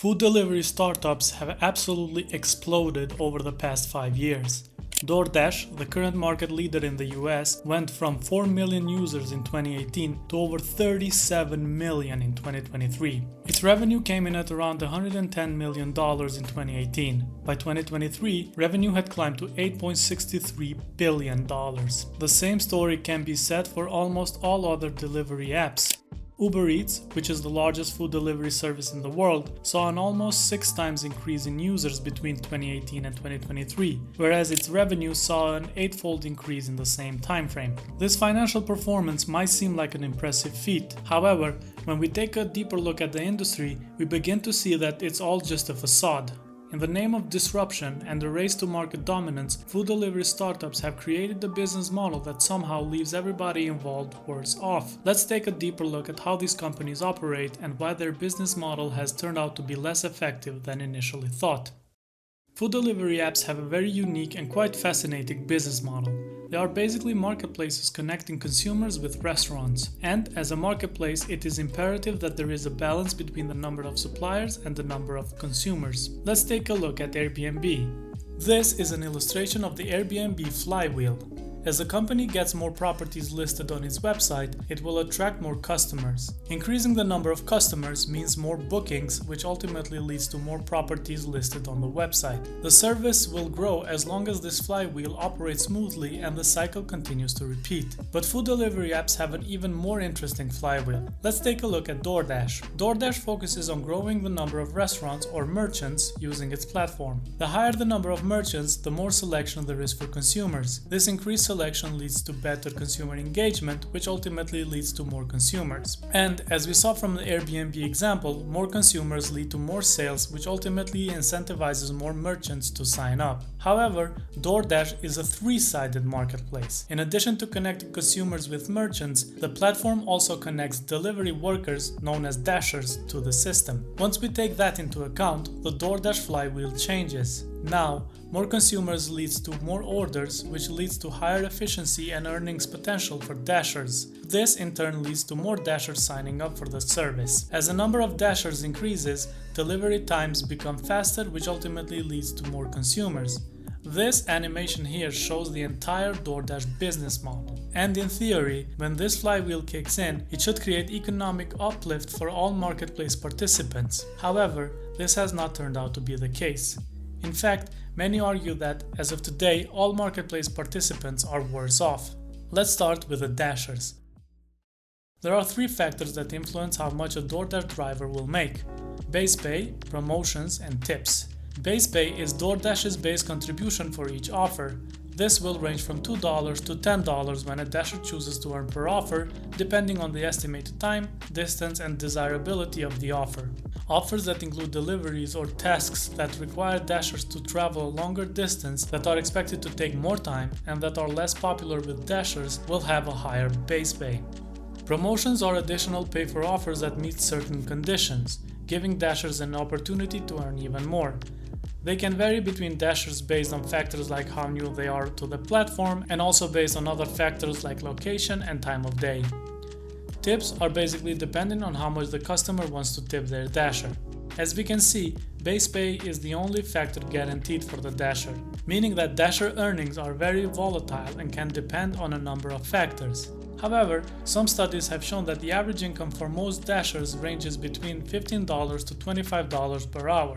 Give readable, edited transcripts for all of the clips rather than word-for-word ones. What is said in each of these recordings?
Food delivery startups have absolutely exploded over the past 5 years. DoorDash, the current market leader in the US, went from 4 million users in 2018 to over 37 million in 2023. Its revenue came in at around $110 million in 2018. By 2023, revenue had climbed to $8.63 billion. The same story can be said for almost all other delivery apps. UberEats, which is the largest food delivery service in the world, saw an almost 6 times increase in users between 2018 and 2023, whereas its revenue saw an 8-fold increase in the same timeframe. This financial performance might seem like an impressive feat. However, when we take a deeper look at the industry, we begin to see that it's all just a facade. In the name of disruption and the race to market dominance, food delivery startups have created a business model that somehow leaves everybody involved worse off. Let's take a deeper look at how these companies operate and why their business model has turned out to be less effective than initially thought. Food delivery apps have a very unique and quite fascinating business model. They are basically marketplaces connecting consumers with restaurants, and as a marketplace, it is imperative that there is a balance between the number of suppliers and the number of consumers. Let's take a look at Airbnb. This is an illustration of the Airbnb flywheel. As a company gets more properties listed on its website, it will attract more customers. Increasing the number of customers means more bookings, which ultimately leads to more properties listed on the website. The service will grow as long as this flywheel operates smoothly and the cycle continues to repeat. But food delivery apps have an even more interesting flywheel. Let's take a look at DoorDash. DoorDash focuses on growing the number of restaurants or merchants using its platform. The higher the number of merchants, the more selection there is for consumers. This increased selection leads to better consumer engagement, which ultimately leads to more consumers. And as we saw from the Airbnb example, more consumers lead to more sales, which ultimately incentivizes more merchants to sign up. However, DoorDash is a three-sided marketplace. In addition to connecting consumers with merchants, the platform also connects delivery workers, known as dashers, to the system. Once we take that into account, the DoorDash flywheel changes. Now, more consumers leads to more orders, which leads to higher efficiency and earnings potential for dashers. This in turn leads to more dashers signing up for the service. As the number of dashers increases, delivery times become faster, which ultimately leads to more consumers. This animation here shows the entire DoorDash business model. And in theory, when this flywheel kicks in, it should create economic uplift for all marketplace participants. However, this has not turned out to be the case. In fact, many argue that, as of today, all marketplace participants are worse off. Let's start with the dashers. There are 3 factors that influence how much a DoorDash driver will make: base pay, promotions, and tips. Base pay is DoorDash's base contribution for each offer. This will range from $2 to $10 when a dasher chooses to earn per offer, depending on the estimated time, distance, and desirability of the offer. Offers that include deliveries or tasks that require dashers to travel a longer distance, that are expected to take more time, and that are less popular with dashers will have a higher base pay. Promotions are additional pay for offers that meet certain conditions, giving dashers an opportunity to earn even more. They can vary between dashers based on factors like how new they are to the platform, and also based on other factors like location and time of day. Tips are basically dependent on how much the customer wants to tip their dasher. As we can see, base pay is the only factor guaranteed for the dasher, meaning that dasher earnings are very volatile and can depend on a number of factors. However, some studies have shown that the average income for most dashers ranges between $15 to $25 per hour.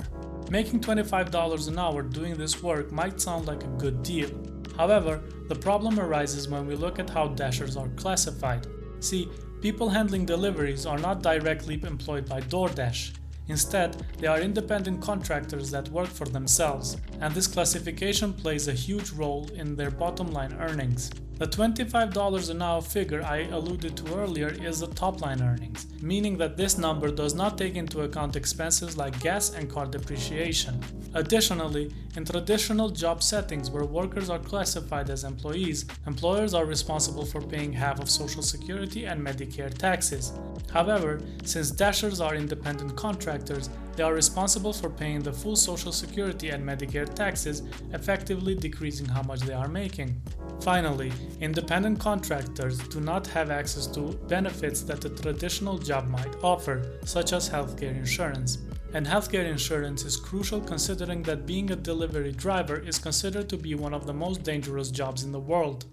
Making $25 an hour doing this work might sound like a good deal. However, the problem arises when we look at how dashers are classified. See, people handling deliveries are not directly employed by DoorDash. Instead, they are independent contractors that work for themselves, and this classification plays a huge role in their bottom line earnings. The $25 an hour figure I alluded to earlier is the top line earnings, meaning that this number does not take into account expenses like gas and car depreciation. Additionally, in traditional job settings where workers are classified as employees, employers are responsible for paying half of Social Security and Medicare taxes. However, since dashers are independent contractors, they are responsible for paying the full Social Security and Medicare taxes, effectively decreasing how much they are making. Finally, independent contractors do not have access to benefits that a traditional job might offer, such as healthcare insurance. And healthcare insurance is crucial considering that being a delivery driver is considered to be one of the most dangerous jobs in the world.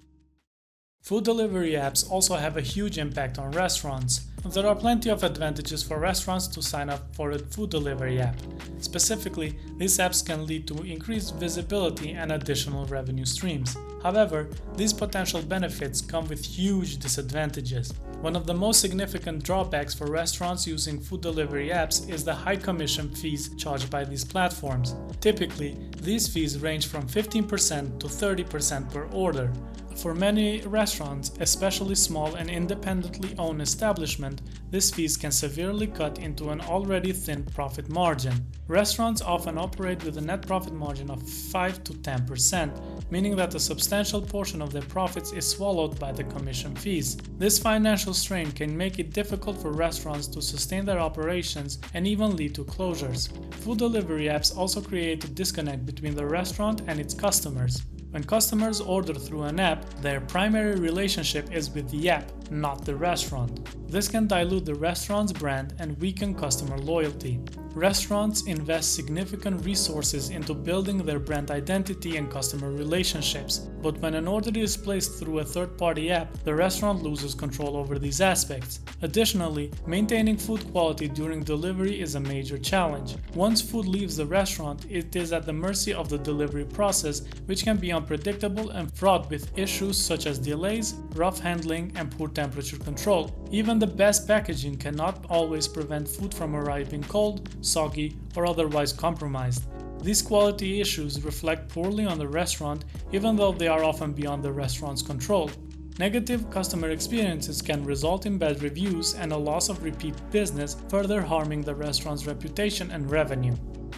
Food delivery apps also have a huge impact on restaurants. There are plenty of advantages for restaurants to sign up for a food delivery app. Specifically, these apps can lead to increased visibility and additional revenue streams. However, these potential benefits come with huge disadvantages. One of the most significant drawbacks for restaurants using food delivery apps is the high commission fees charged by these platforms. Typically, these fees range from 15% to 30% per order. For many restaurants, especially small and independently owned establishments, these fees can severely cut into an already thin profit margin. Restaurants often operate with a net profit margin of 5 to 10%, meaning that a substantial portion of their profits is swallowed by the commission fees. This financial strain can make it difficult for restaurants to sustain their operations and even lead to closures. Food delivery apps also create a disconnect between the restaurant and its customers. When customers order through an app, their primary relationship is with the app, not the restaurant. This can dilute the restaurant's brand and weaken customer loyalty. Restaurants invest significant resources into building their brand identity and customer relationships, but when an order is placed through a third-party app, the restaurant loses control over these aspects. Additionally, maintaining food quality during delivery is a major challenge. Once food leaves the restaurant, it is at the mercy of the delivery process, which can be unpredictable and fraught with issues such as delays, rough handling, and poor temperature control. Even the best packaging cannot always prevent food from arriving cold, soggy, or otherwise compromised. These quality issues reflect poorly on the restaurant, even though they are often beyond the restaurant's control. Negative customer experiences can result in bad reviews and a loss of repeat business, further harming the restaurant's reputation and revenue.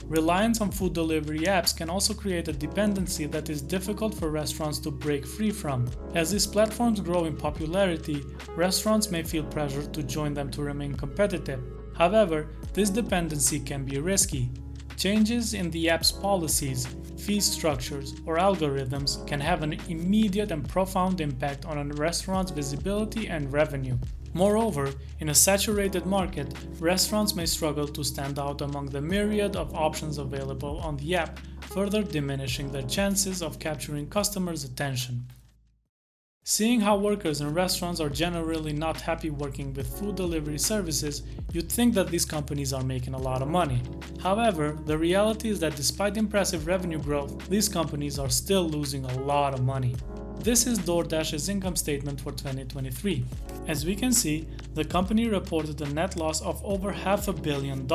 Reliance on food delivery apps can also create a dependency that is difficult for restaurants to break free from. As these platforms grow in popularity, restaurants may feel pressure to join them to remain competitive. However, this dependency can be risky. Changes in the app's policies, fee structures, or algorithms can have an immediate and profound impact on a restaurant's visibility and revenue. Moreover, in a saturated market, restaurants may struggle to stand out among the myriad of options available on the app, further diminishing their chances of capturing customers' attention. Seeing how workers in restaurants are generally not happy working with food delivery services, you'd think that these companies are making a lot of money. However, the reality is that despite impressive revenue growth, these companies are still losing a lot of money. This is DoorDash's income statement for 2023. As we can see, the company reported a net loss of over $500 million.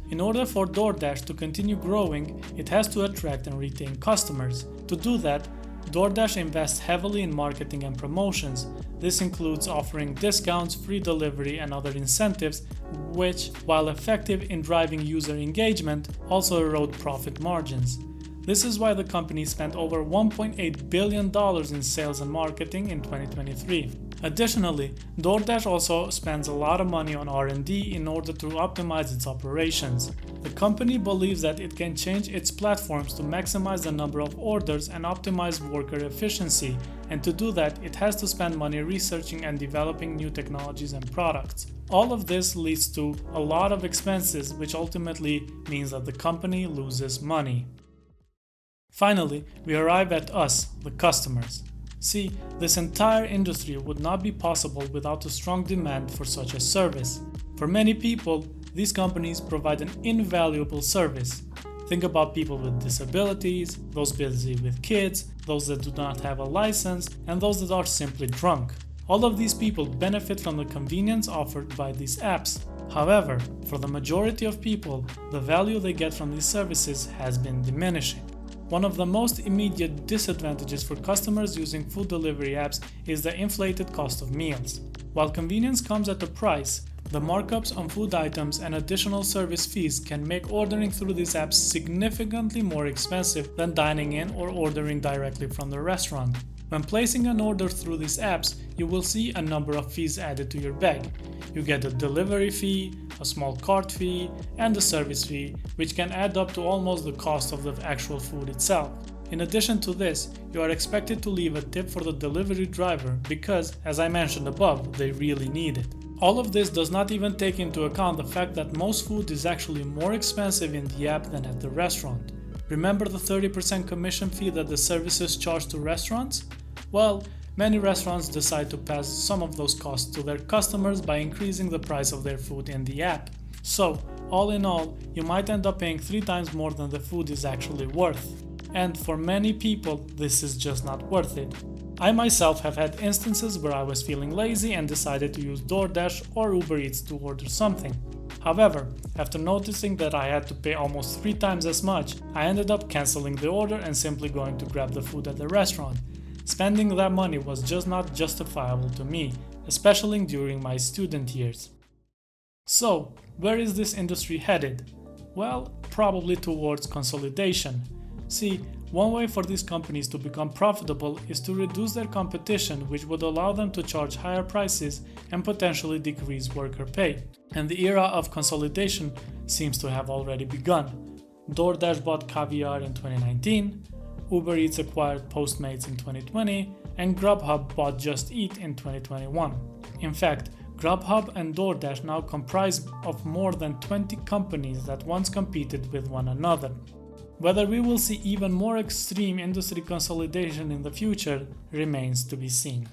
In order for DoorDash to continue growing, it has to attract and retain customers. To do that, DoorDash invests heavily in marketing and promotions. This includes offering discounts, free delivery, and other incentives, which, while effective in driving user engagement, also erode profit margins. This is why the company spent over $1.8 billion in sales and marketing in 2023. Additionally, DoorDash also spends a lot of money on R&D in order to optimize its operations. The company believes that it can change its platforms to maximize the number of orders and optimize worker efficiency, and to do that, it has to spend money researching and developing new technologies and products. All of this leads to a lot of expenses, which ultimately means that the company loses money. Finally, we arrive at us, the customers. See, this entire industry would not be possible without a strong demand for such a service. For many people, these companies provide an invaluable service. Think about people with disabilities, those busy with kids, those that do not have a license, and those that are simply drunk. All of these people benefit from the convenience offered by these apps. However, for the majority of people, the value they get from these services has been diminishing. One of the most immediate disadvantages for customers using food delivery apps is the inflated cost of meals. While convenience comes at a price, the markups on food items and additional service fees can make ordering through these apps significantly more expensive than dining in or ordering directly from the restaurant. When placing an order through these apps, you will see a number of fees added to your bag. You get a delivery fee, a small cart fee, and a service fee, which can add up to almost the cost of the actual food itself. In addition to this, you are expected to leave a tip for the delivery driver because, as I mentioned above, they really need it. All of this does not even take into account the fact that most food is actually more expensive in the app than at the restaurant. Remember the 30% commission fee that the services charge to restaurants? Well, many restaurants decide to pass some of those costs to their customers by increasing the price of their food in the app. So, all in all, you might end up paying 3 times more than the food is actually worth. And for many people, this is just not worth it. I myself have had instances where I was feeling lazy and decided to use DoorDash or UberEats to order something. However, after noticing that I had to pay almost 3 times as much, I ended up cancelling the order and simply going to grab the food at the restaurant. Spending that money was just not justifiable to me, especially during my student years. So, where is this industry headed? Well, probably towards consolidation. See, one way for these companies to become profitable is to reduce their competition, which would allow them to charge higher prices and potentially decrease worker pay. And the era of consolidation seems to have already begun. DoorDash bought Caviar in 2019, Uber Eats acquired Postmates in 2020, and Grubhub bought Just Eat in 2021. In fact, Grubhub and DoorDash now comprise of more than 20 companies that once competed with one another. Whether we will see even more extreme industry consolidation in the future remains to be seen.